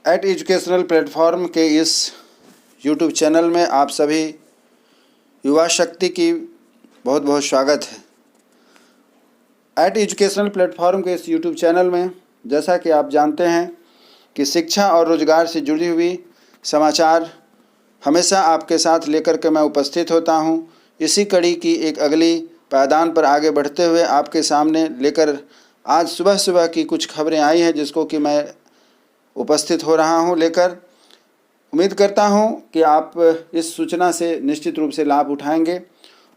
Eight educational platform के इस YouTube channel में आप सभी युवा शक्ति की बहुत बहुत स्वागत है। एट एजुकेशनल प्लेटफॉर्म के इस यूट्यूब चैनल में जैसा कि आप जानते हैं कि शिक्षा और रोजगार से जुड़ी हुई समाचार हमेशा आपके साथ लेकर के मैं उपस्थित होता हूं। इसी कड़ी की एक अगली पायदान पर आगे बढ़ते हुए आपके सामने लेकर आज सुबह सुबह की कुछ खबरें आई हैं जिसको कि मैं उपस्थित हो रहा हूं लेकर। उम्मीद करता हूं कि आप इस सूचना से निश्चित रूप से लाभ उठाएंगे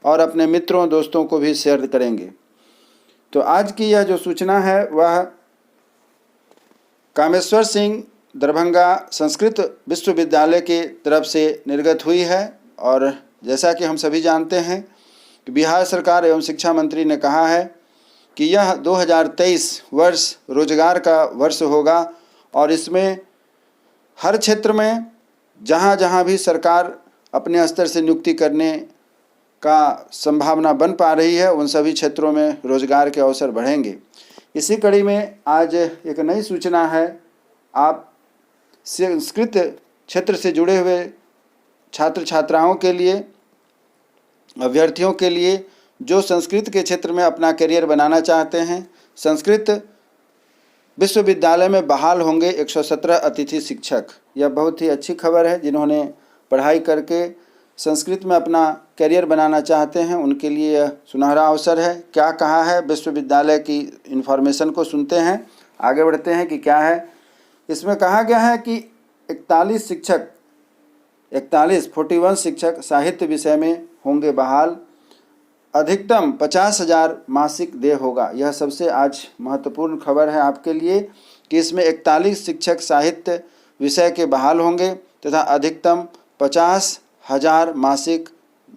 और अपने मित्रों दोस्तों को भी शेयर करेंगे। तो आज की यह जो सूचना है वह कामेश्वर सिंह दरभंगा संस्कृत विश्वविद्यालय की तरफ से निर्गत हुई है। और जैसा कि हम सभी जानते हैं कि बिहार सरकार एवं शिक्षा मंत्री ने कहा है कि यह 2023 वर्ष रोजगार का वर्ष होगा और इसमें हर क्षेत्र में जहाँ जहाँ भी सरकार अपने स्तर से नियुक्ति करने का संभावना बन पा रही है उन सभी क्षेत्रों में रोजगार के अवसर बढ़ेंगे। इसी कड़ी में आज एक नई सूचना है। आप संस्कृत क्षेत्र से जुड़े हुए छात्र छात्राओं के लिए, अभ्यर्थियों के लिए जो संस्कृत के क्षेत्र में अपना करियर बनाना चाहते हैं, संस्कृत विश्वविद्यालय में बहाल होंगे 117 अतिथि शिक्षक। यह बहुत ही अच्छी खबर है। जिन्होंने पढ़ाई करके संस्कृत में अपना करियर बनाना चाहते हैं उनके लिए यह सुनहरा अवसर है। क्या कहा है विश्वविद्यालय की इन्फॉर्मेशन को सुनते हैं, आगे बढ़ते हैं कि क्या है। इसमें कहा गया है कि 41 शिक्षक साहित्य विषय में होंगे बहाल। अधिकतम 50,000 मासिक देय होगा। यह सबसे आज महत्वपूर्ण खबर है आपके लिए कि इसमें 41 शिक्षक साहित्य विषय के बहाल होंगे तथा अधिकतम 50,000 मासिक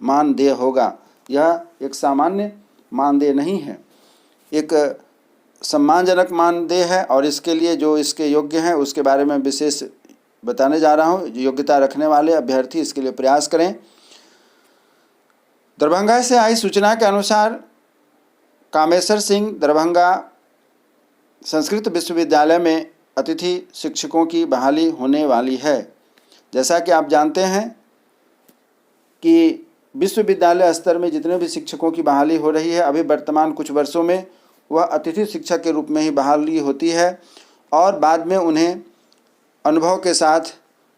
मानदेय होगा। यह एक सामान्य मानदेय नहीं है, एक सम्मानजनक मानदेय है और इसके लिए जो इसके योग्य हैं उसके बारे में विशेष बताने जा रहा हूँ। योग्यता रखने वाले अभ्यर्थी इसके लिए प्रयास करें। दरभंगा से आई सूचना के अनुसार कामेश्वर सिंह दरभंगा संस्कृत विश्वविद्यालय में अतिथि शिक्षकों की बहाली होने वाली है। जैसा कि आप जानते हैं कि विश्वविद्यालय स्तर में जितने भी शिक्षकों की बहाली हो रही है, अभी वर्तमान कुछ वर्षों में वह अतिथि शिक्षक के रूप में ही बहाली होती है और बाद में उन्हें अनुभव के साथ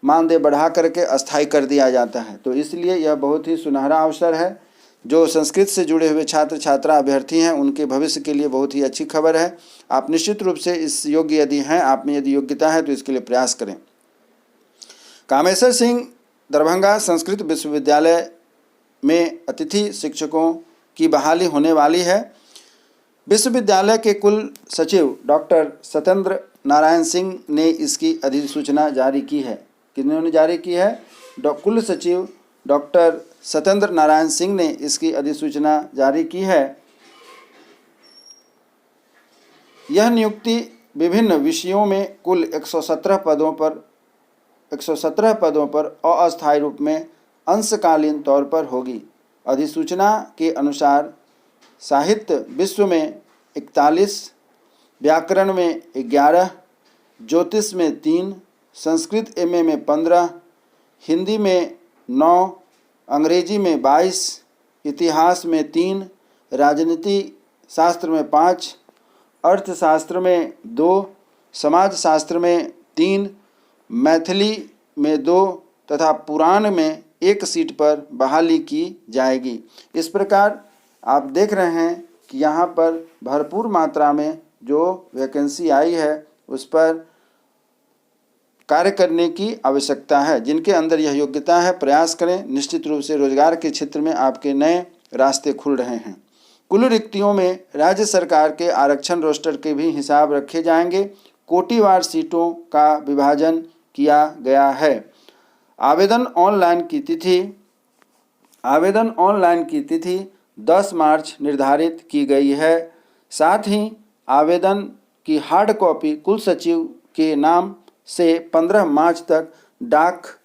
मानदेय बढ़ा करके अस्थायी कर दिया जाता है। तो इसलिए यह बहुत ही सुनहरा अवसर है। जो संस्कृत से जुड़े हुए छात्र छात्रा अभ्यर्थी हैं उनके भविष्य के लिए बहुत ही अच्छी खबर है। आप निश्चित रूप से इस योग्य यदि हैं, आप में यदि योग्यता है तो इसके लिए प्रयास करें। कामेश्वर सिंह दरभंगा संस्कृत विश्वविद्यालय में अतिथि शिक्षकों की बहाली होने वाली है। विश्वविद्यालय के कुल सचिव डॉक्टर सत्येंद्र नारायण सिंह ने इसकी अधिसूचना जारी की है। किन्होंने जारी की है? कुल सचिव डॉक्टर सत्येंद्र नारायण सिंह ने इसकी अधिसूचना जारी की है। यह नियुक्ति विभिन्न विषयों में कुल 117 पदों पर अस्थायी रूप में अंशकालीन तौर पर होगी। अधिसूचना के अनुसार साहित्य विश्व में 41, व्याकरण में 11, ज्योतिष में 3, संस्कृत एमए में 15, हिंदी में 9, अंग्रेजी में 22, इतिहास में 3, राजनीति शास्त्र में 5, अर्थशास्त्र में 2, समाजशास्त्र में 3, मैथिली में 2 तथा पुराण में 1 सीट पर बहाली की जाएगी। इस प्रकार आप देख रहे हैं कि यहाँ पर भरपूर मात्रा में जो वैकेंसी आई है उस पर कार्य करने की आवश्यकता है। जिनके अंदर यह योग्यता है प्रयास करें। निश्चित रूप से रोजगार के क्षेत्र में आपके नए रास्ते खुल रहे हैं। कुल रिक्तियों में राज्य सरकार के आरक्षण रोस्टर के भी हिसाब रखे जाएंगे। कोटिवार सीटों का विभाजन किया गया है। आवेदन ऑनलाइन की तिथि 10 मार्च निर्धारित की गई है। साथ ही आवेदन की हार्ड कॉपी कुल सचिव के नाम से 15 मार्च तक डाक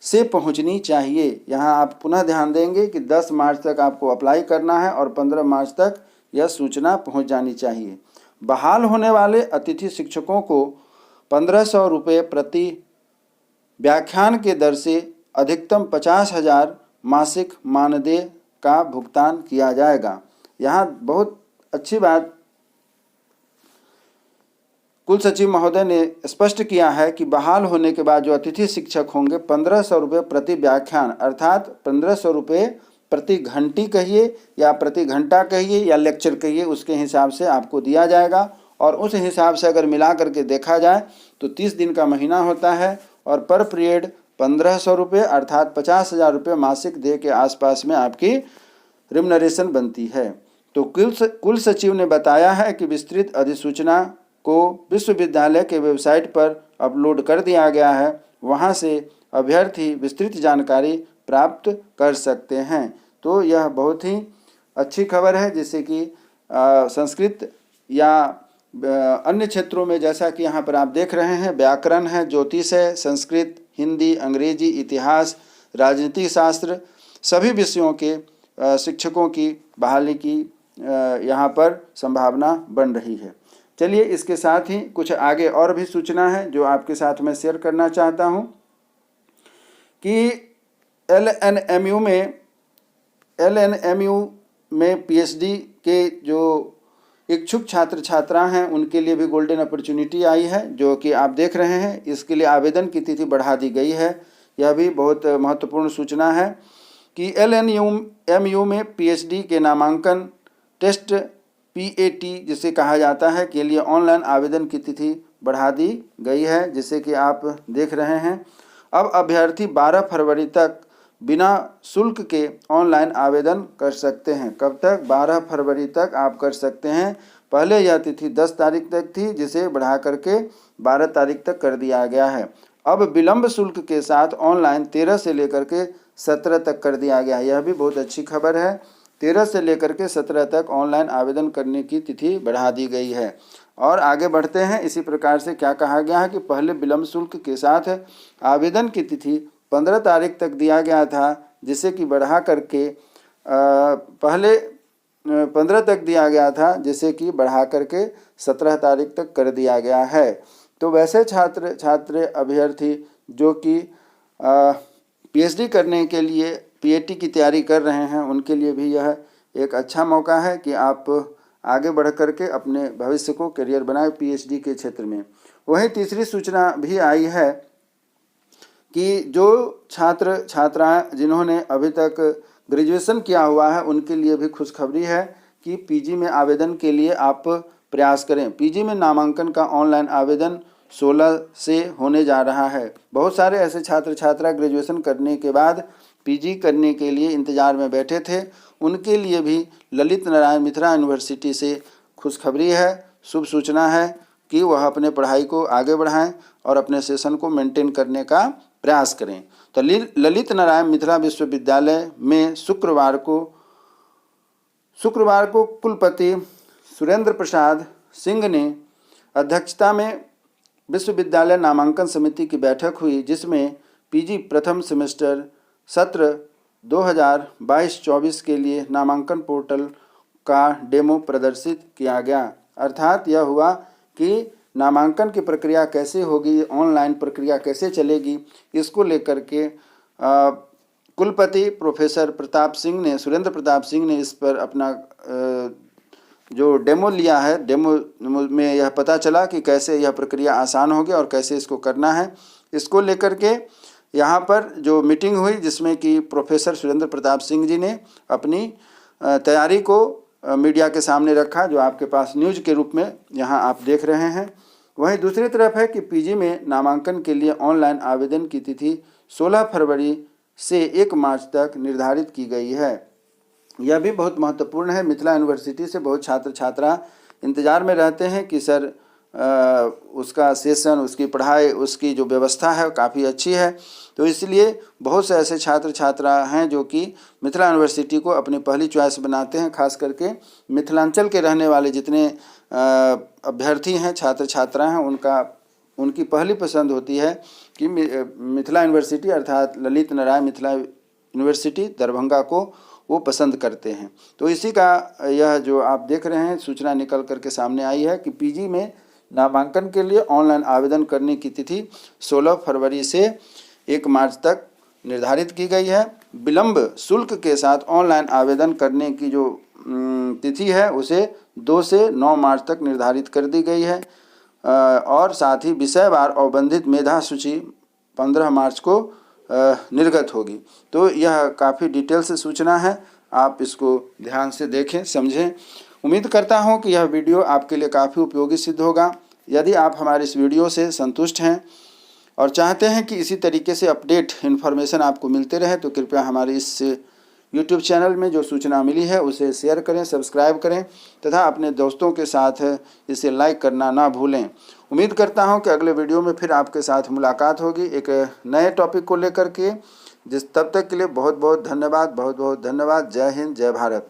से पहुंचनी चाहिए। यहां आप पुनः ध्यान देंगे कि 10 मार्च तक आपको अप्लाई करना है और 15 मार्च तक यह सूचना पहुंच जानी चाहिए। बहाल होने वाले अतिथि शिक्षकों को 1500 रुपये प्रति व्याख्यान के दर से अधिकतम 50,000 मासिक मानदेय का भुगतान किया जाएगा। यहाँ बहुत अच्छी बात कुल सचिव महोदय ने स्पष्ट किया है कि बहाल होने के बाद जो अतिथि शिक्षक होंगे 1500 रुपये प्रति व्याख्यान, अर्थात 1500 रुपये प्रति घंटी कहिए या प्रति घंटा कहिए या लेक्चर कहिए, उसके हिसाब से आपको दिया जाएगा। और उस हिसाब से अगर मिला करके देखा जाए तो 30 दिन का महीना होता है और पर पीरियड 1500 रुपये अर्थात 50,000 रुपये मासिक देय के आसपास में आपकी रिम्यूनरेशन बनती है। तो कुल सचिव ने बताया है कि विस्तृत अधिसूचना को विश्वविद्यालय के वेबसाइट पर अपलोड कर दिया गया है, वहां से अभ्यर्थी विस्तृत जानकारी प्राप्त कर सकते हैं। तो यह बहुत ही अच्छी खबर है, जिससे कि संस्कृत या अन्य क्षेत्रों में जैसा कि यहाँ पर आप देख रहे हैं व्याकरण है, ज्योतिष है, संस्कृत, हिंदी, अंग्रेजी, इतिहास, राजनीतिक शास्त्र, सभी विषयों के शिक्षकों की बहाली की यहाँ पर संभावना बन रही है। चलिए इसके साथ ही कुछ आगे और भी सूचना है जो आपके साथ मैं शेयर करना चाहता हूँ कि LNMU में PhD के जो इच्छुक छात्र छात्रा हैं उनके लिए भी गोल्डन अपॉर्चुनिटी आई है, जो कि आप देख रहे हैं। इसके लिए आवेदन की तिथि बढ़ा दी गई है। यह भी बहुत महत्वपूर्ण सूचना है कि LNMU में PhD के नामांकन टेस्ट PAT जिसे कहा जाता है के लिए ऑनलाइन आवेदन की तिथि बढ़ा दी गई है, जिसे कि आप देख रहे हैं। अब अभ्यर्थी 12 फरवरी तक बिना शुल्क के ऑनलाइन आवेदन कर सकते हैं। कब तक? 12 फरवरी तक आप कर सकते हैं। पहले यह तिथि 10 तारीख तक थी, जिसे बढ़ा करके 12 तारीख तक कर दिया गया है। अब विलंब शुल्क के साथ ऑनलाइन 13 से लेकर के 17 तक कर दिया गया है। यह भी बहुत अच्छी खबर है। 13 से लेकर के 17 तक ऑनलाइन आवेदन करने की तिथि बढ़ा दी गई है। और आगे बढ़ते हैं। इसी प्रकार से क्या कहा गया है कि पहले विलंब शुल्क के साथ आवेदन की तिथि 15 तारीख तक दिया गया था, जिसे कि बढ़ा करके पहले 15 तक दिया गया था, जिसे कि बढ़ा करके 17 तारीख तक कर दिया गया है। तो वैसे छात्र अभ्यर्थी जो कि PhD करने के लिए PAT की तैयारी कर रहे हैं, उनके लिए भी यह एक अच्छा मौका है कि आप आगे बढ़ करके अपने भविष्य को करियर बनाए PhD के क्षेत्र में। वहीं तीसरी सूचना भी आई है कि जो छात्र छात्राएं जिन्होंने अभी तक ग्रेजुएशन किया हुआ है, उनके लिए भी खुशखबरी है कि PG में आवेदन के लिए आप प्रयास करें। PG में नामांकन का ऑनलाइन आवेदन 16 से होने जा रहा है। बहुत सारे ऐसे छात्र छात्रा ग्रेजुएशन करने के बाद PG करने के लिए इंतज़ार में बैठे थे, उनके लिए भी ललित नारायण मिथिला यूनिवर्सिटी से खुशखबरी है, शुभ सूचना है कि वह अपने पढ़ाई को आगे बढ़ाएं और अपने सेशन को मेंटेन करने का प्रयास करें। तो ललित नारायण मिथिला विश्वविद्यालय में शुक्रवार को कुलपति सुरेंद्र प्रसाद सिंह ने अध्यक्षता में विश्वविद्यालय नामांकन समिति की बैठक हुई, जिसमें PG प्रथम सेमेस्टर सत्र 2022-24 के लिए नामांकन पोर्टल का डेमो प्रदर्शित किया गया। अर्थात यह हुआ कि नामांकन की प्रक्रिया कैसे होगी, ऑनलाइन प्रक्रिया कैसे चलेगी, इसको लेकर के कुलपति प्रोफेसर सुरेंद्र प्रताप सिंह ने इस पर अपना जो डेमो लिया है, डेमो में यह पता चला कि कैसे यह प्रक्रिया आसान होगी और कैसे इसको करना है। इसको लेकर के यहाँ पर जो मीटिंग हुई, जिसमें कि प्रोफेसर सुरेंद्र प्रताप सिंह जी ने अपनी तैयारी को मीडिया के सामने रखा, जो आपके पास न्यूज़ के रूप में यहाँ आप देख रहे हैं। वहीं दूसरी तरफ है कि PG में नामांकन के लिए ऑनलाइन आवेदन की तिथि 16 फरवरी से 1 मार्च तक निर्धारित की गई है। यह भी बहुत महत्वपूर्ण है। मिथिला यूनिवर्सिटी से बहुत छात्र छात्रा इंतज़ार में रहते हैं कि सर उसका सेशन, उसकी पढ़ाई, उसकी जो व्यवस्था है काफ़ी अच्छी है। तो इसलिए बहुत से ऐसे छात्र छात्रा हैं जो कि मिथिला यूनिवर्सिटी को अपनी पहली चॉइस बनाते हैं। खास करके मिथिलांचल के रहने वाले जितने अभ्यर्थी हैं, छात्र छात्रा हैं, उनकी पहली पसंद होती है कि मिथिला यूनिवर्सिटी अर्थात ललित नारायण मिथिला यूनिवर्सिटी दरभंगा को वो पसंद करते हैं। तो इसी का यह जो आप देख रहे हैं सूचना निकल करके सामने आई है कि PG में नामांकन के लिए ऑनलाइन आवेदन करने की तिथि 16 फरवरी से 1 मार्च तक निर्धारित की गई है। विलंब शुल्क के साथ ऑनलाइन आवेदन करने की जो तिथि है उसे 2 से 9 मार्च तक निर्धारित कर दी गई है। और साथ ही विषयवार अवबंधित मेधा सूची 15 मार्च को निर्गत होगी। तो यह काफ़ी डिटेल से सूचना है, आप इसको ध्यान से देखें, समझें। उम्मीद करता हूं कि यह वीडियो आपके लिए काफ़ी उपयोगी सिद्ध होगा। यदि आप हमारे इस वीडियो से संतुष्ट हैं और चाहते हैं कि इसी तरीके से अपडेट इन्फॉर्मेशन आपको मिलते रहे तो कृपया हमारे इस यूट्यूब चैनल में जो सूचना मिली है उसे शेयर करें, सब्सक्राइब करें तथा अपने दोस्तों के साथ इसे लाइक करना ना भूलें। उम्मीद करता हूं कि अगले वीडियो में फिर आपके साथ मुलाकात होगी एक नए टॉपिक को लेकर के। तब तक के लिए बहुत बहुत धन्यवाद, बहुत बहुत धन्यवाद। जय हिंद, जय भारत।